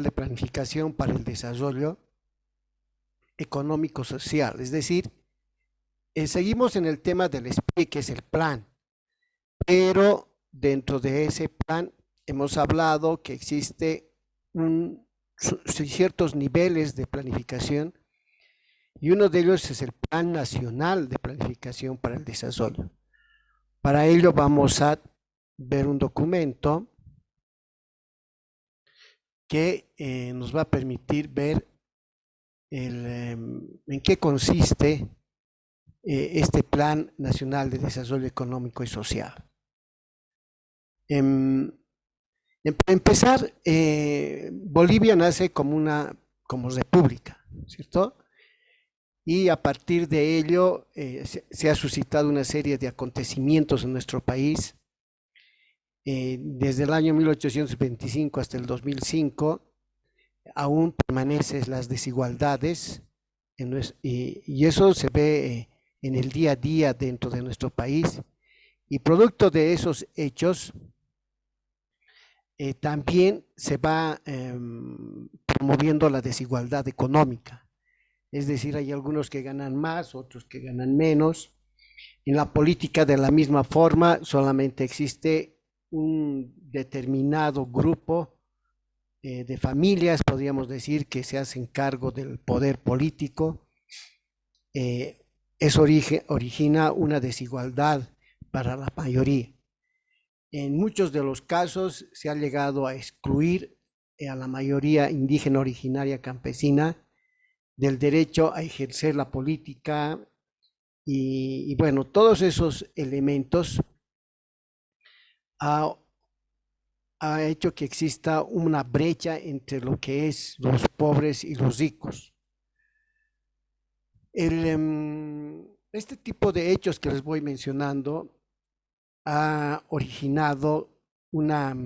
de Planificación para el Desarrollo Económico-Social. Es decir, seguimos en el tema del SPI, que es el plan, pero dentro de ese plan hemos hablado que existe ciertos niveles de planificación y uno de ellos es el Plan Nacional de Planificación para el Desarrollo. Para ello vamos a ver un documento que nos va a permitir ver en qué consiste este Plan Nacional de Desarrollo Económico y Social. Para empezar, Bolivia nace como república, ¿cierto? Y a partir de ello se ha suscitado una serie de acontecimientos en nuestro país. Desde el año 1825 hasta el 2005 aún permanecen las desigualdades y eso se ve en el día a día dentro de nuestro país, y producto de esos hechos también se va promoviendo la desigualdad económica. Es decir, hay algunos que ganan más, otros que ganan menos. En la política, de la misma forma, solamente existe un determinado grupo de familias, podríamos decir, que se hacen cargo del poder político. Eso origina una desigualdad para la mayoría. En muchos de los casos se ha llegado a excluir a la mayoría indígena originaria campesina del derecho a ejercer la política y bueno, todos esos elementos ha hecho que exista una brecha entre lo que es los pobres y los ricos. Este tipo de hechos que les voy mencionando ha originado una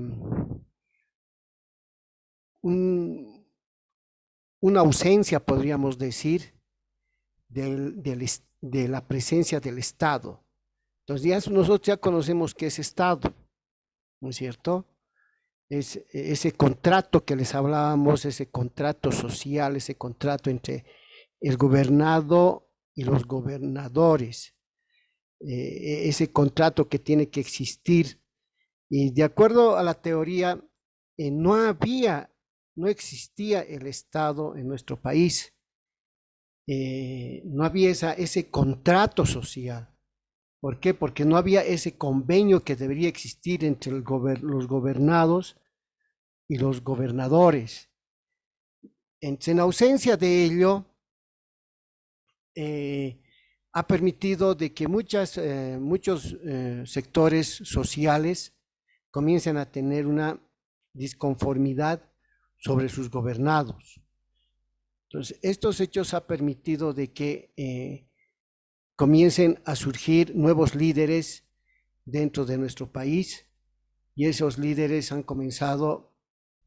ausencia, podríamos decir, de la presencia del Estado. Entonces nosotros ya conocemos qué es Estado, ¿no es cierto? Es ese contrato que les hablábamos, ese contrato social, ese contrato entre el gobernado y los gobernadores, ese contrato que tiene que existir. Y de acuerdo a la teoría, no existía el Estado en nuestro país, no había ese contrato social. ¿Por qué? Porque no había ese convenio que debería existir entre los gobernados y los gobernadores. En ausencia de ello, ha permitido de que muchos sectores sociales comiencen a tener una disconformidad sobre sus gobernados. Entonces, estos hechos han permitido de que comiencen a surgir nuevos líderes dentro de nuestro país, y esos líderes han comenzado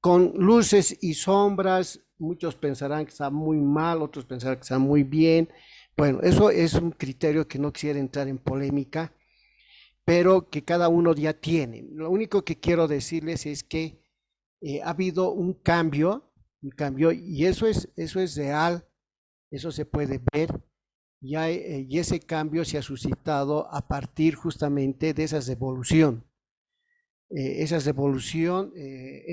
con luces y sombras. Muchos pensarán que está muy mal, otros pensarán que está muy bien. Bueno, eso es un criterio que no quisiera entrar en polémica, pero que cada uno ya tiene. Lo único que quiero decirles es que ha habido un cambio, y eso es real, eso se puede ver, y ese cambio se ha suscitado a partir justamente de esa revolución. En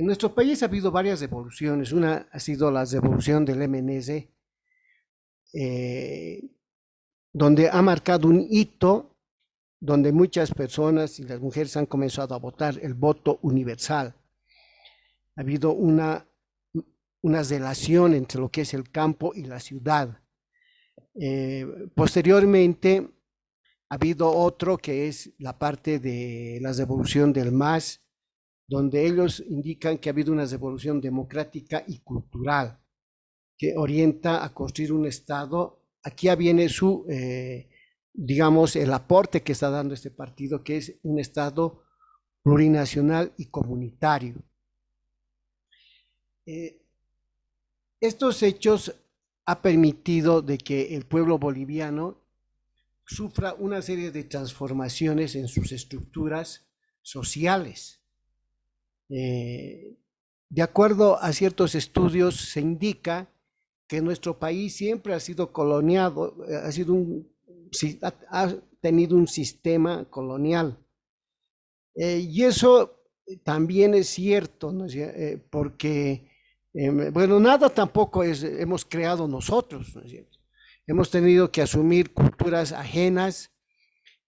nuestro país ha habido varias revoluciones. Una ha sido la revolución del MNS, eh, donde ha marcado un hito, donde muchas personas y las mujeres han comenzado a votar el voto universal. Ha habido una relación entre lo que es el campo y la ciudad. Posteriormente ha habido otro que es la parte de la revolución del MAS, donde ellos indican que ha habido una revolución democrática y cultural que orienta a construir un Estado. Aquí viene digamos, el aporte que está dando este partido, que es un Estado plurinacional y comunitario. Estos hechos han permitido de que el pueblo boliviano sufra una serie de transformaciones en sus estructuras sociales. de acuerdo a ciertos estudios, se indica que nuestro país siempre ha sido coloniado, ha tenido un sistema colonial. Y eso también es cierto, ¿no? Porque, bueno, nada tampoco hemos creado nosotros, ¿no es cierto? Hemos tenido que asumir culturas ajenas,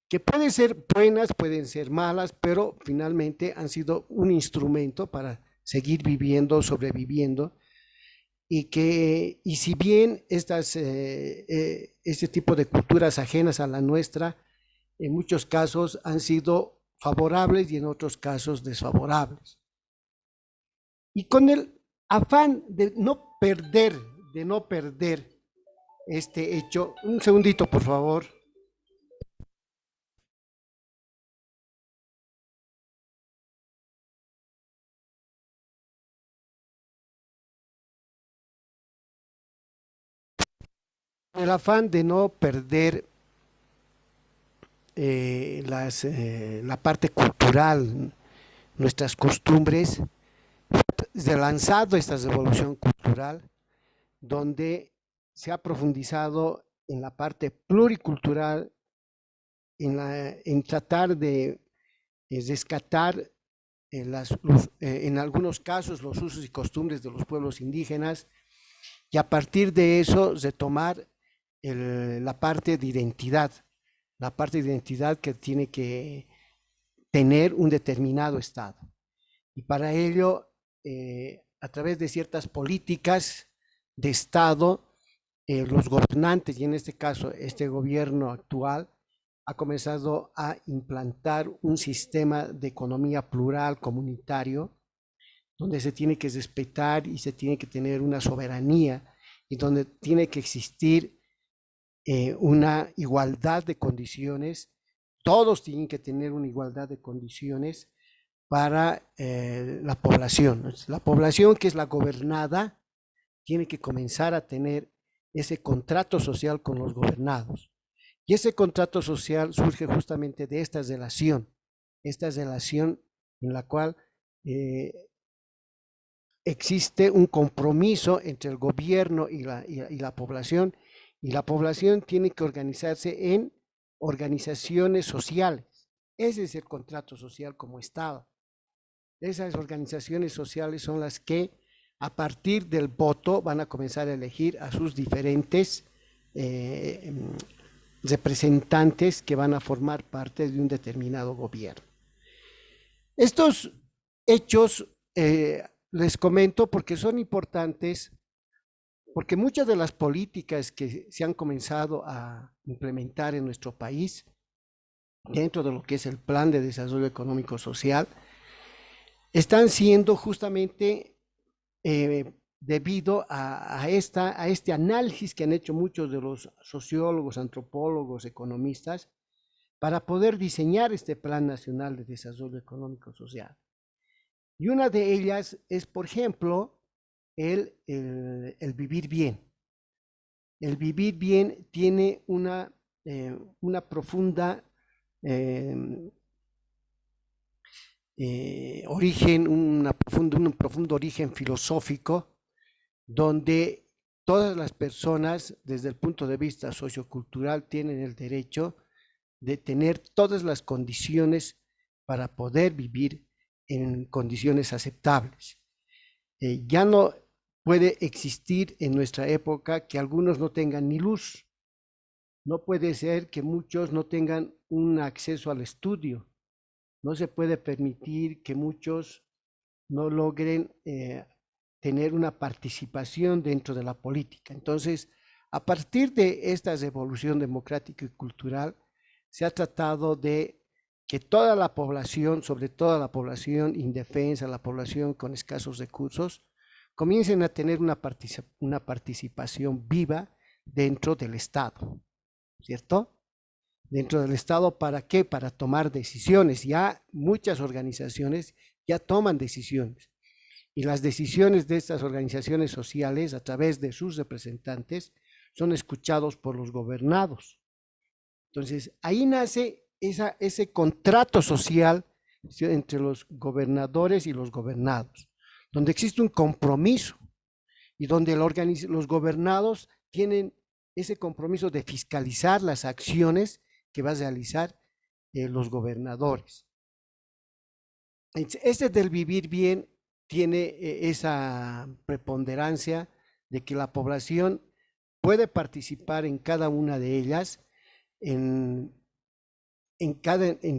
que pueden ser buenas, pueden ser malas, pero finalmente han sido un instrumento para seguir viviendo, sobreviviendo, y si bien este tipo de culturas ajenas a la nuestra, en muchos casos han sido favorables y en otros casos desfavorables. Y con el afán de no perder este hecho, un segundito por favor. El afán de no perder la parte cultural, nuestras costumbres, se ha lanzado esta revolución cultural donde se ha profundizado en la parte pluricultural, en tratar de rescatar en algunos casos los usos y costumbres de los pueblos indígenas y a partir de eso retomar la parte de identidad, que tiene que tener un determinado Estado. Y para ello, a través de ciertas políticas de Estado, los gobernantes, y en este caso este gobierno actual, ha comenzado a implantar un sistema de economía plural comunitario, donde se tiene que respetar y se tiene que tener una soberanía, y donde tiene que existir una igualdad de condiciones, todos tienen que tener una igualdad de condiciones para la población. La población que es la gobernada tiene que comenzar a tener ese contrato social con los gobernados. Y ese contrato social surge justamente de esta relación en la cual existe un compromiso entre el gobierno y la población, y la población tiene que organizarse en organizaciones sociales. Ese es el contrato social como Estado. Esas organizaciones sociales son las que a partir del voto van a comenzar a elegir a sus diferentes representantes que van a formar parte de un determinado gobierno. Estos hechos les comento porque son importantes, porque muchas de las políticas que se han comenzado a implementar en nuestro país, dentro de lo que es el Plan de Desarrollo Económico Social, están siendo justamente debido a este análisis que han hecho muchos de los sociólogos, antropólogos, economistas, para poder diseñar este Plan Nacional de Desarrollo Económico Social. Y una de ellas es, por ejemplo, el vivir bien. El vivir bien tiene una profunda origen, un profundo origen filosófico, donde todas las personas, desde el punto de vista sociocultural, tienen el derecho de tener todas las condiciones para poder vivir en condiciones aceptables. Ya no puede existir en nuestra época que algunos no tengan ni luz. No puede ser que muchos no tengan un acceso al estudio. No se puede permitir que muchos no logren tener una participación dentro de la política. Entonces, a partir de esta revolución democrática y cultural, se ha tratado de que toda la población, sobre todo la población indefensa, la población con escasos recursos, comiencen a tener una participación viva dentro del Estado, ¿cierto? Dentro del Estado, ¿para qué? Para tomar decisiones. Ya muchas organizaciones ya toman decisiones. Y las decisiones de estas organizaciones sociales, a través de sus representantes, son escuchados por los gobernados. Entonces, ahí nace ese contrato social entre los gobernadores y los gobernados, donde existe un compromiso y donde los gobernados tienen ese compromiso de fiscalizar las acciones que va a realizar los gobernadores. Este del vivir bien tiene esa preponderancia de que la población puede participar en cada una de ellas, en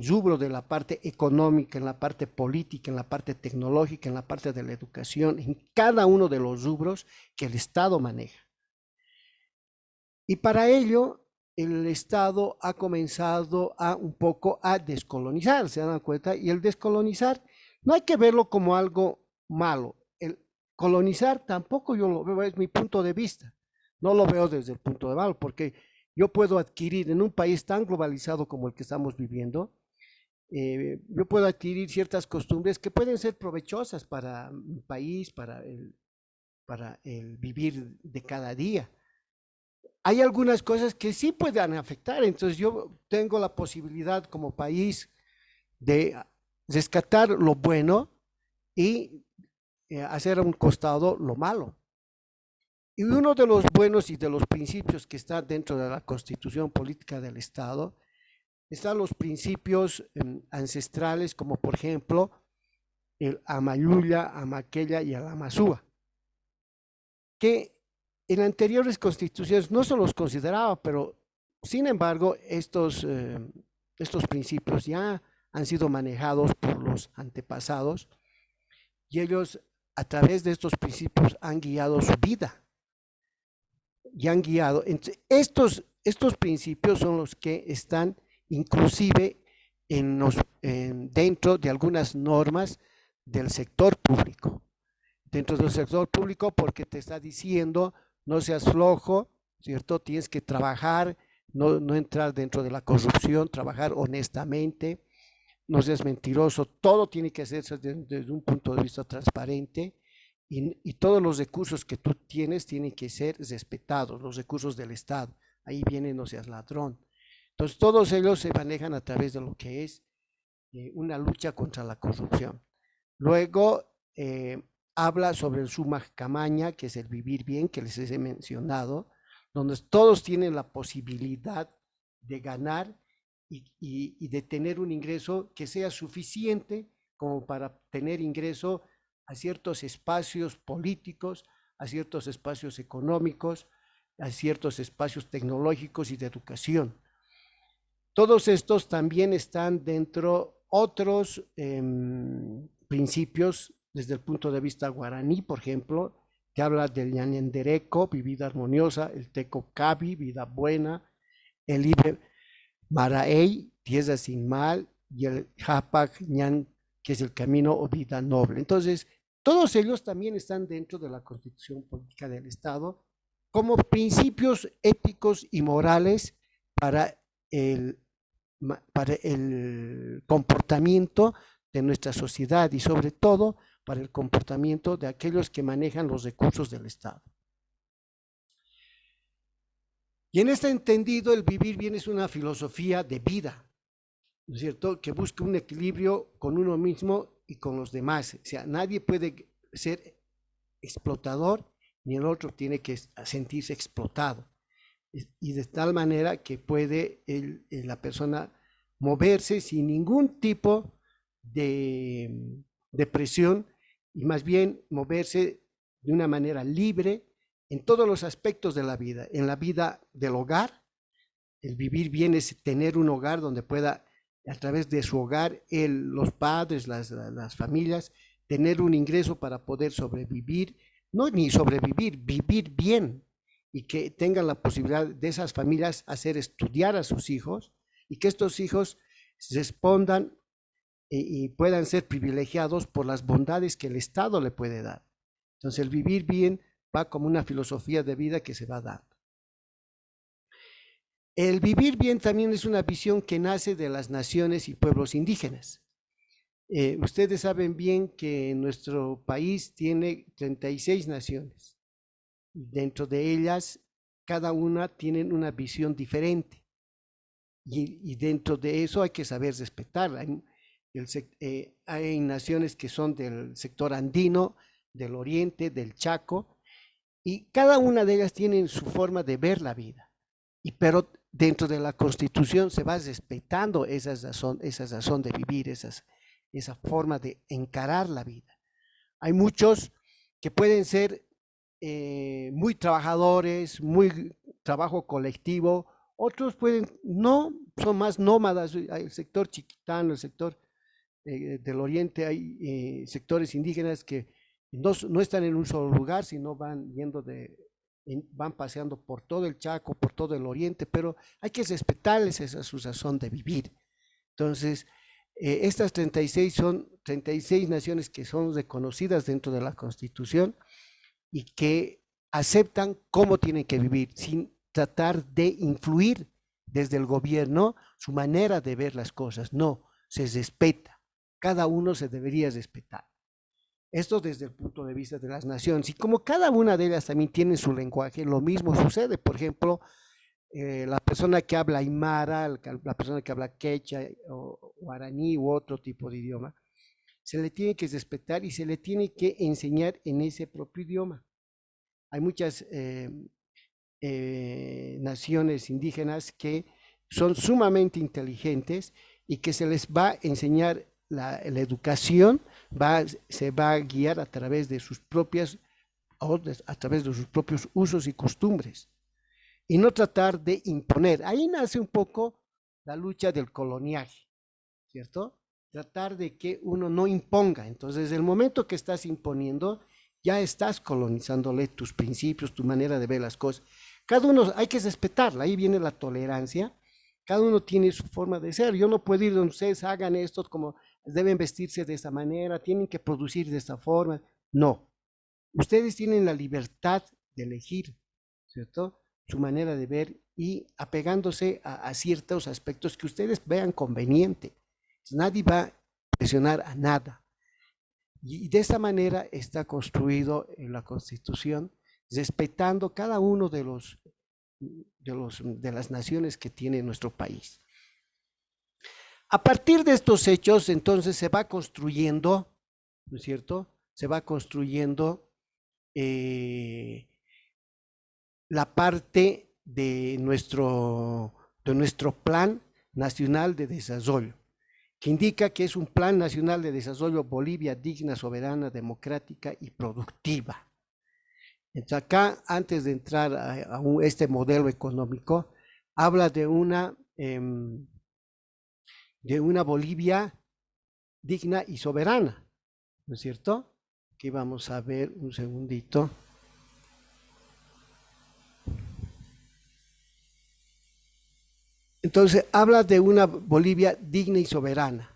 rubro de la parte económica, en la parte política, en la parte tecnológica, en la parte de la educación, en cada uno de los rubros que el Estado maneja. Y para ello, el Estado ha comenzado un poco a descolonizar, ¿se dan cuenta? Y el descolonizar no hay que verlo como algo malo. El colonizar tampoco yo lo veo, es mi punto de vista. No lo veo desde el punto de malo, porque yo puedo adquirir en un país tan globalizado como el que estamos viviendo, yo puedo adquirir ciertas costumbres que pueden ser provechosas para mi país, para el vivir de cada día. Hay algunas cosas que sí pueden afectar, entonces yo tengo la posibilidad como país de rescatar lo bueno y hacer a un costado lo malo. Y uno de los buenos y de los principios que está dentro de la Constitución Política del Estado están los principios ancestrales, como por ejemplo el Amayulla, Amaquella y el Amazúa, que en anteriores constituciones no se los consideraba, pero sin embargo estos principios ya han sido manejados por los antepasados y ellos a través de estos principios han guiado su vida y han guiado. Estos principios son los que están inclusive dentro de algunas normas del sector público. Dentro del sector público porque te está diciendo no seas flojo, ¿cierto? Tienes que trabajar, no entrar dentro de la corrupción, trabajar honestamente, no seas mentiroso, todo tiene que hacerse desde un punto de vista transparente y todos los recursos que tú tienes tienen que ser respetados, los recursos del Estado. Ahí viene no seas ladrón. Entonces todos ellos se manejan a través de lo que es una lucha contra la corrupción. Luego habla sobre el Summa Camaña, que es el vivir bien, que les he mencionado, donde todos tienen la posibilidad de ganar y de tener un ingreso que sea suficiente como para tener ingreso a ciertos espacios políticos, a ciertos espacios económicos, a ciertos espacios tecnológicos y de educación. Todos estos también están dentro otros principios desde el punto de vista guaraní, por ejemplo, que habla del ñanendereco, vida armoniosa, el teco cabi, vida buena, el ibe maraey, tierra sin mal, y el japac ñan, que es el camino o vida noble. Entonces, todos ellos también están dentro de la Constitución Política del Estado como principios éticos y morales para el comportamiento de nuestra sociedad y sobre todo para el comportamiento de aquellos que manejan los recursos del Estado. Y en este entendido, el vivir bien es una filosofía de vida, ¿no es cierto?, que busca un equilibrio con uno mismo y con los demás. O sea, nadie puede ser explotador ni el otro tiene que sentirse explotado. Y de tal manera que puede la persona moverse sin ningún tipo de presión y más bien moverse de una manera libre en todos los aspectos de la vida. En la vida del hogar, el vivir bien es tener un hogar donde pueda, a través de su hogar, los padres, las familias, tener un ingreso para poder sobrevivir, no ni sobrevivir, vivir bien, y que tengan la posibilidad de esas familias hacer estudiar a sus hijos y que estos hijos respondan y puedan ser privilegiados por las bondades que el Estado le puede dar. Entonces el vivir bien va como una filosofía de vida que se va dando. El vivir bien también es una visión que nace de las naciones y pueblos indígenas. Ustedes saben bien que nuestro país tiene 36 naciones. Dentro de ellas, cada una tiene una visión diferente. Y dentro de eso hay que saber respetarla. Hay naciones que son del sector andino, del Oriente, del Chaco, y cada una de ellas tiene su forma de ver la vida. Pero dentro de la Constitución se va respetando esa razón de vivir, esa forma de encarar la vida. Hay muchos que pueden ser muy trabajadores, muy trabajo colectivo, otros pueden, no, son más nómadas, hay el sector chiquitano, el sector del Oriente, hay sectores indígenas que no están en un solo lugar, sino van yendo van paseando por todo el Chaco, por todo el Oriente, pero hay que respetarles esa su razón de vivir. Entonces, estas 36 son 36 naciones que son reconocidas dentro de la Constitución y que aceptan cómo tienen que vivir, sin tratar de influir desde el gobierno su manera de ver las cosas. No, se respeta. Cada uno se debería respetar. Esto desde el punto de vista de las naciones. Y como cada una de ellas también tiene su lenguaje, lo mismo sucede. Por ejemplo, la persona que habla aymara, la persona que habla quechua o guaraní u otro tipo de idioma, se le tiene que respetar y se le tiene que enseñar en ese propio idioma. Hay muchas naciones indígenas que son sumamente inteligentes y que se les va a enseñar la educación, se va a guiar a través de sus propios usos y costumbres, y no tratar de imponer. Ahí nace un poco la lucha del coloniaje, ¿cierto? Tratar de que uno no imponga. Entonces, el momento que estás imponiendo, ya estás colonizándole tus principios, tu manera de ver las cosas. Cada uno hay que respetarla, ahí viene la tolerancia. Cada uno tiene su forma de ser. Yo no puedo ir donde ustedes hagan esto, como deben vestirse de esta manera, tienen que producir de esta forma. No, ustedes tienen la libertad de elegir, ¿cierto? Su manera de ver y apegándose a ciertos aspectos que ustedes vean conveniente. Nadie va a presionar a nada. Y de esta manera está construido en la Constitución, respetando cada uno de las naciones que tiene nuestro país. A partir de estos hechos, entonces se va construyendo, ¿no es cierto? Se va construyendo la parte de nuestro Plan Nacional de Desarrollo, que indica que es un Plan Nacional de Desarrollo Bolivia digna, soberana, democrática y productiva. Entonces acá, antes de entrar a este modelo económico, habla de una Bolivia digna y soberana, ¿no es cierto? Aquí vamos a ver un segundito. Entonces, habla de una Bolivia digna y soberana.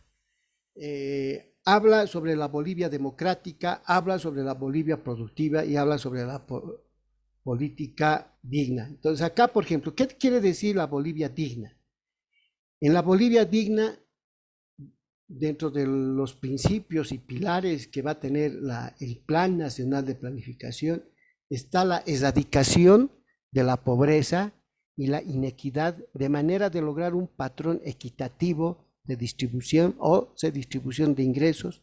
Habla sobre la Bolivia democrática, habla sobre la Bolivia productiva y habla sobre la política digna. Entonces, acá, por ejemplo, ¿qué quiere decir la Bolivia digna? En la Bolivia digna, dentro de los principios y pilares que va a tener el Plan Nacional de Planificación, está la erradicación de la pobreza y la inequidad, de manera de lograr un patrón equitativo de distribución de ingresos,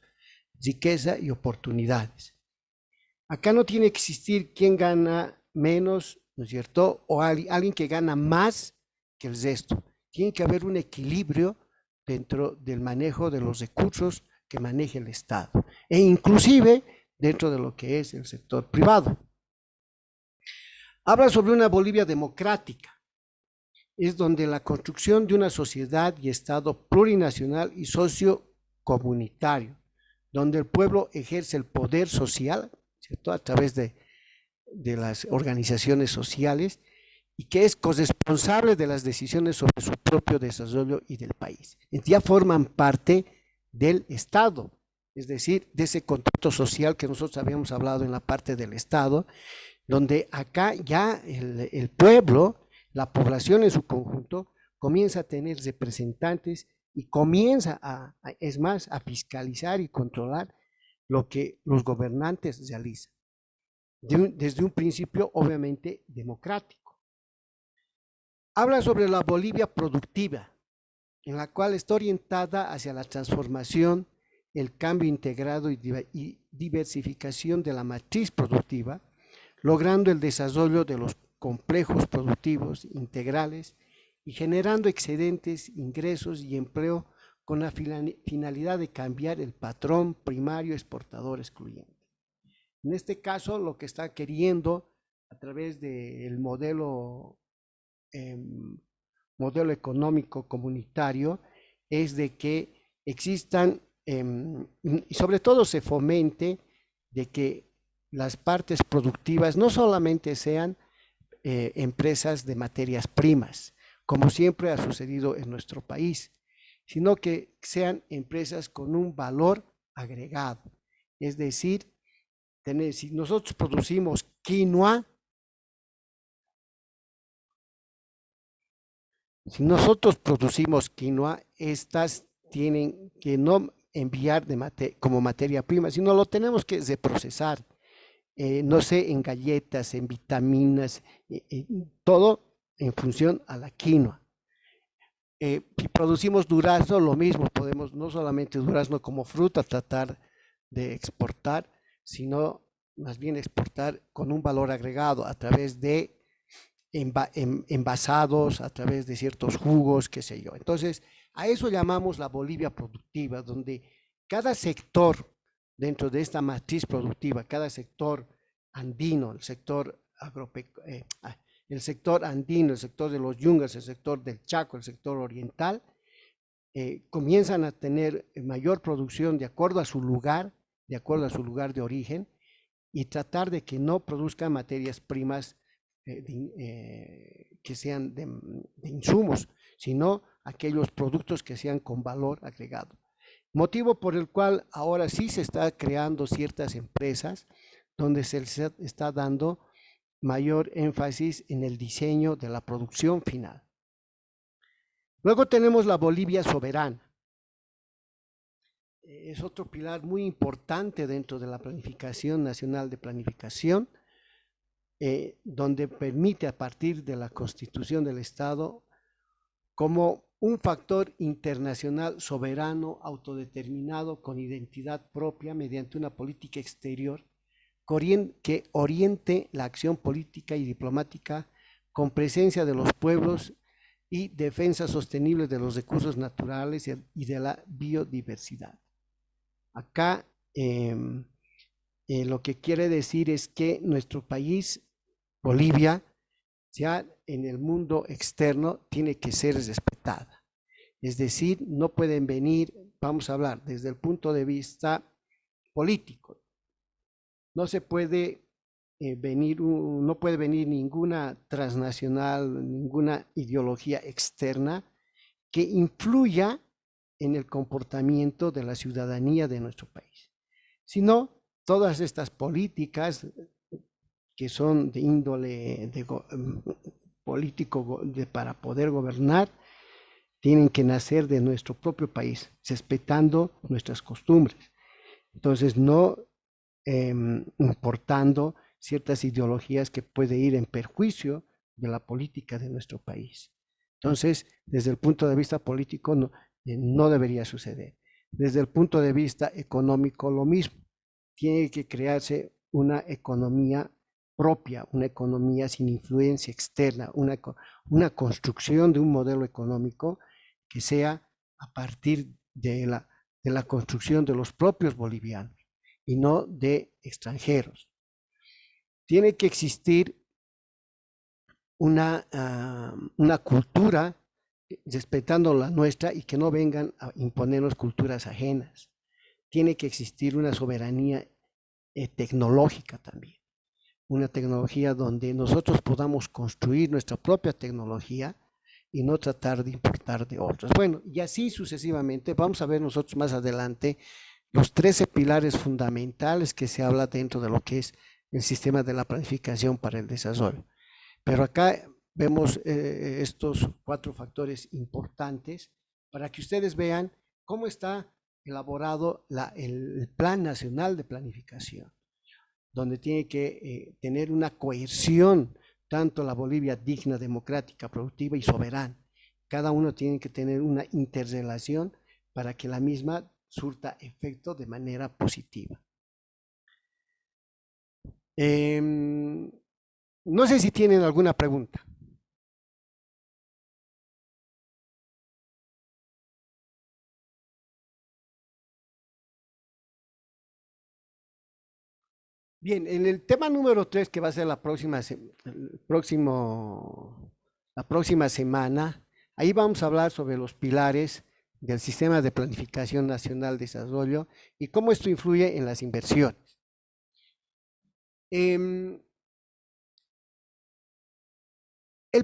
riqueza y oportunidades. Acá no tiene que existir quien gana menos, ¿no es cierto? O alguien que gana más que el resto. Tiene que haber un equilibrio dentro del manejo de los recursos que maneja el Estado, e inclusive dentro de lo que es el sector privado. Habla sobre una Bolivia democrática, es donde la construcción de una sociedad y Estado plurinacional y sociocomunitario, donde el pueblo ejerce el poder social, ¿cierto?, a través de las organizaciones sociales, y que es corresponsable de las decisiones sobre su propio desarrollo y del país. Ya forman parte del Estado, es decir, de ese contexto social que nosotros habíamos hablado en la parte del Estado, donde acá ya el pueblo, la población en su conjunto, comienza a tener representantes y comienza es más, a fiscalizar y controlar lo que los gobernantes realizan, desde un principio obviamente democrático. Habla sobre la Bolivia productiva, en la cual está orientada hacia la transformación el cambio integrado y diversificación de la matriz productiva, logrando el desarrollo de los complejos productivos integrales y generando excedentes, ingresos y empleo con la finalidad de cambiar el patrón primario exportador excluyente. En este caso, lo que está queriendo a través del modelo económico comunitario es de que existan y sobre todo se fomente de que las partes productivas no solamente sean empresas de materias primas, como siempre ha sucedido en nuestro país, sino que sean empresas con un valor agregado. Es decir, si nosotros producimos quinoa, estas tienen que no enviar como materia prima, sino lo tenemos que reprocesar, no sé, en galletas, en vitaminas, todo en función a la quinoa. Si producimos durazno, lo mismo, podemos no solamente durazno como fruta tratar de exportar, sino más bien exportar con un valor agregado a través de envasados, a través de ciertos jugos, qué sé yo. Entonces, a eso llamamos la Bolivia productiva, donde cada sector dentro de esta matriz productiva, cada sector andino, el sector el sector andino, el sector de los yungas, el sector del Chaco, el sector oriental, comienzan a tener mayor producción de acuerdo a su lugar de origen, y tratar de que no produzcan materias primas que sean de insumos, sino aquellos productos que sean con valor agregado. Motivo por el cual ahora sí se está creando ciertas empresas donde se está dando mayor énfasis en el diseño de la producción final. Luego tenemos la Bolivia soberana. Es otro pilar muy importante dentro de la Planificación Nacional de Planificación, donde permite a partir de la Constitución del Estado como un factor internacional soberano, autodeterminado, con identidad propia, mediante una política exterior que oriente la acción política y diplomática con presencia de los pueblos y defensa sostenible de los recursos naturales y de la biodiversidad. Acá lo que quiere decir es que nuestro país, Bolivia, ya en el mundo externo, tiene que ser respetada. Es decir, no pueden venir, vamos a hablar desde el punto de vista político, no se puede no puede venir ninguna transnacional, ninguna ideología externa que influya en el comportamiento de la ciudadanía de nuestro país, sino todas estas políticas que son de índole político para poder gobernar, tienen que nacer de nuestro propio país, respetando nuestras costumbres. Entonces, no importando ciertas ideologías que pueden ir en perjuicio de la política de nuestro país. Entonces, desde el punto de vista político, no debería suceder. Desde el punto de vista económico, lo mismo. Tiene que crearse una economía propia, una economía sin influencia externa, una construcción de un modelo económico que sea a partir de la construcción de los propios bolivianos y no de extranjeros. Tiene que existir una cultura respetando la nuestra y que no vengan a imponernos culturas ajenas. Tiene que existir una soberanía tecnológica también, una tecnología donde nosotros podamos construir nuestra propia tecnología y no tratar de importar de otros. Bueno, y así sucesivamente. Vamos a ver nosotros más adelante los 13 pilares fundamentales que se habla dentro de lo que es el sistema de la planificación para el desarrollo. Pero acá vemos estos 4 factores importantes para que ustedes vean cómo está elaborado el Plan Nacional de Planificación, donde tiene que tener una cohesión, tanto la Bolivia digna, democrática, productiva y soberana. Cada uno tiene que tener una interrelación para que la misma surta efecto de manera positiva. No sé si tienen alguna pregunta. Bien, en el tema número 3, que va a ser la próxima semana, ahí vamos a hablar sobre los pilares del Sistema de Planificación Nacional de Desarrollo y cómo esto influye en las inversiones. El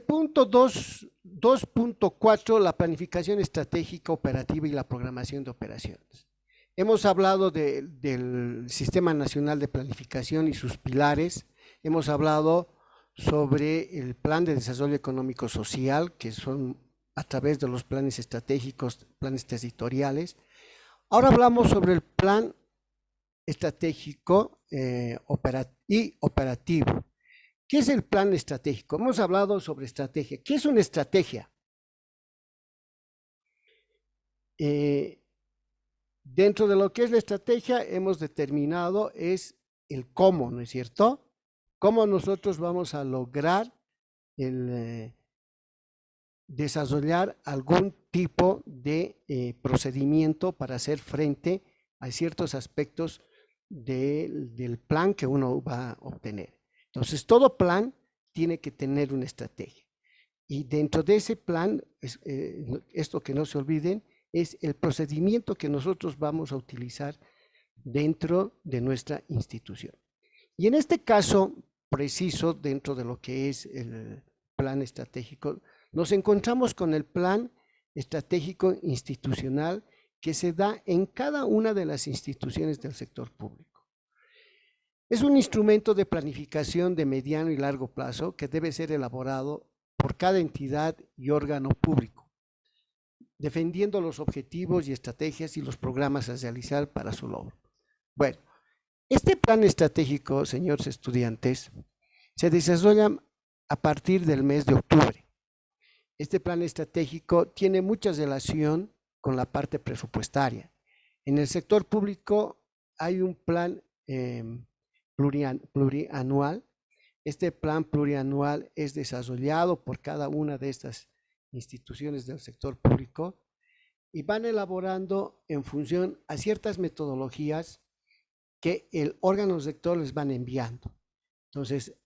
punto 2.4, la planificación estratégica operativa y la programación de operaciones. Hemos hablado del Sistema Nacional de Planificación y sus pilares. Hemos hablado sobre el Plan de Desarrollo Económico Social, que son a través de los planes estratégicos, planes territoriales. Ahora hablamos sobre el Plan Estratégico y Operativo. ¿Qué es el plan estratégico? Hemos hablado sobre estrategia. ¿Qué es una estrategia? Dentro de lo que es la estrategia hemos determinado es el cómo, ¿no es cierto? Cómo nosotros vamos a lograr desarrollar algún tipo de procedimiento para hacer frente a ciertos aspectos del plan que uno va a obtener. Entonces, todo plan tiene que tener una estrategia. Y dentro de ese plan, esto que no se olviden, es el procedimiento que nosotros vamos a utilizar dentro de nuestra institución. Y en este caso preciso, dentro de lo que es el plan estratégico, nos encontramos con el plan estratégico institucional que se da en cada una de las instituciones del sector público. Es un instrumento de planificación de mediano y largo plazo que debe ser elaborado por cada entidad y órgano público, defendiendo los objetivos y estrategias y los programas a realizar para su logro. Bueno, este plan estratégico, señores estudiantes, se desarrolla a partir del mes de octubre. Este plan estratégico tiene mucha relación con la parte presupuestaria. En el sector público hay un plan plurianual. Este plan plurianual es desarrollado por cada una de estas instituciones del sector público y van elaborando en función a ciertas metodologías que el órgano rector les van enviando. Entonces,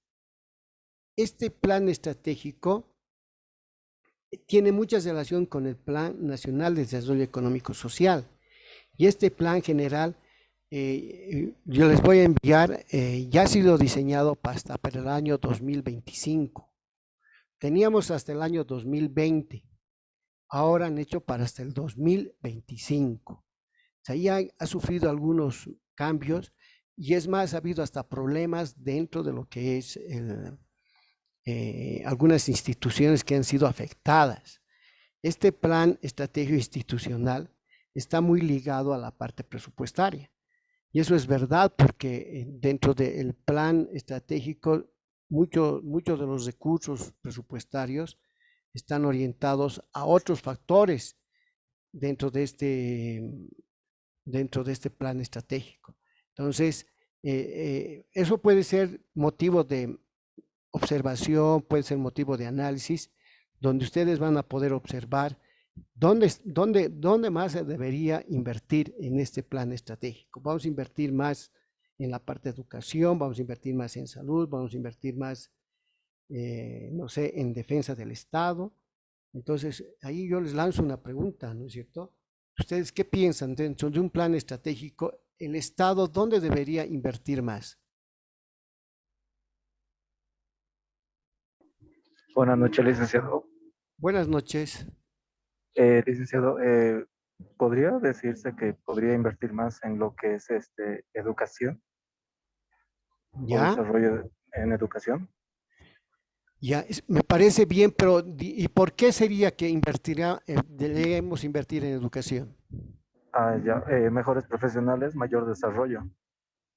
este plan estratégico tiene mucha relación con el Plan Nacional de Desarrollo Económico Social. Y este plan general, yo les voy a enviar, ya ha sido diseñado hasta para el año 2025. Teníamos hasta el año 2020. Ahora han hecho para hasta el 2025. O sea, ya ha sufrido algunos cambios y es más, ha habido hasta problemas dentro de lo que es algunas instituciones que han sido afectadas. Este plan estratégico institucional está muy ligado a la parte presupuestaria. Y eso es verdad porque dentro del plan estratégico muchos de los recursos presupuestarios están orientados a otros factores dentro de este plan estratégico. Entonces, eso puede ser motivo de observación, puede ser motivo de análisis, donde ustedes van a poder observar dónde más se debería invertir en este plan estratégico. Vamos a invertir más en la parte de educación, vamos a invertir más en salud, vamos a invertir más, no sé, en defensa del Estado. Entonces, ahí yo les lanzo una pregunta, ¿no es cierto? ¿Ustedes qué piensan dentro de un plan estratégico? ¿El Estado dónde debería invertir más? Buenas noches, licenciado. Buenas noches. Licenciado, ¿podría decirse que podría invertir más en lo que es educación o ¿Ya? desarrollo en educación? Ya, me parece bien, pero ¿y por qué sería que debemos invertir en educación? Ya, mejores profesionales, mayor desarrollo.